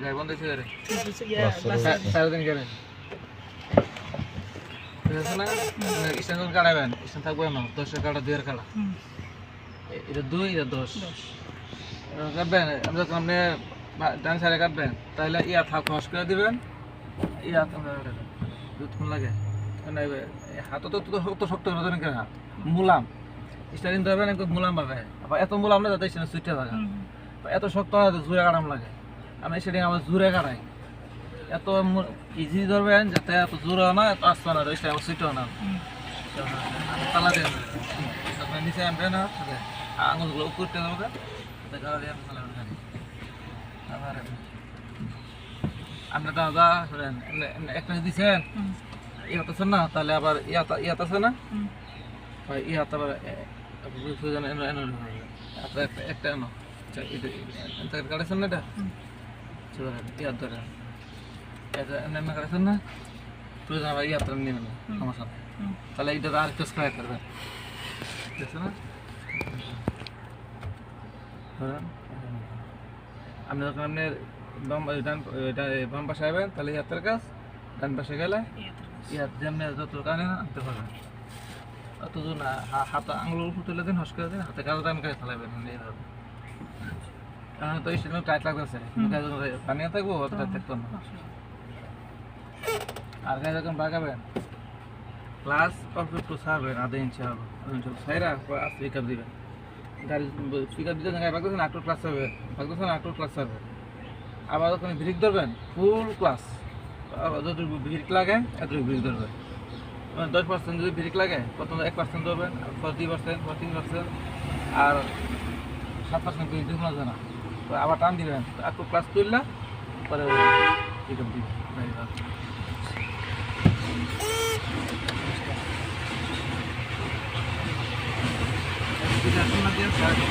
গায়ে বন্ধ হয়েছে রে ইয়া সারাদিন গেলে স্টেশন কাটাবেন স্টেশন থাকবে না 10 কাটা 2 এর কাটা এটা 2 এটা 10 কাটবেন যখন আপনি ডান সাইডে কাটবেন তাহলে ইয়া থাক খস করে দিবেন ইয়া দুধক্ষণ লাগে হাতও তো শক্ত করে ধরেন কেন মুলাম স্টারিং ধরবেন একটু মুলাম পাবে আবার এত মুলাম না যাতে স্টেশন সুইটে থাকে এত শক্ত না জোরে কাটাম লাগে আমি সেটা আমার জোরে কাটাই এত ইজি ধরবেন যাতে এত জোরে না এত আসবে না স্টেশন সুইটেও না তালা দিয়ে আপনার নিচে আনবে না আঙুলগুলো উপরতে দেবে আপনি দাদা একটা দিচ্ছেন ইয়াত আছে না তাহলে আবার ইয়াত আছে না ইয়াত আবার একটা এনো কাটেছেন না এটা ইয়াত ধরে এমনি কাটেছেন না প্রয়োজন আবার ইয়াত নেবেন না সমস্যা নেই তাহলে এইটা আর একটু স্ক্রাইব করবেন দেখছেন না আপনি যখন আপনার বাম পাশে আসবেন তাহলে ইয়াতের কাজ ডান পাশে গেলে ইয়াত যেমনি যত কানে আনতে পারবেন অত না হাতে আঙুল উপর তুলে দিন হস করে দিন হাতে কাজ দান করে চালাবেন এইভাবে কারণ তো স্টেশন টাইট লাগতেছে পানিও থাকবো অতটা থাকতো না আর গায়ে যখন বাগাবেন ক্লাস অল্প একটু ছাড়বেন আধা ইঞ্চি হবে সাইরা স্পিকার দিবেন গাড়ি স্পিকার দিতে গাড়ি বাগতেছেন একটু ক্লাস হবে বাগতেছেন একটু ক্লাস হবে আবার যখন ব্রেক ধরবেন ফুল ক্লাস যতটুকু ব্রেক লাগে এতটুকু ব্রেক ধরবেন 10% যদি ব্রেক লাগে প্রথমে 1% ধরবেন 40% 3% আর 7% ব্রেক দিবেন না তো আবার টান দিবেন একটু ক্লাস তুললে পরে পিকআপ দিবেন গাড়ি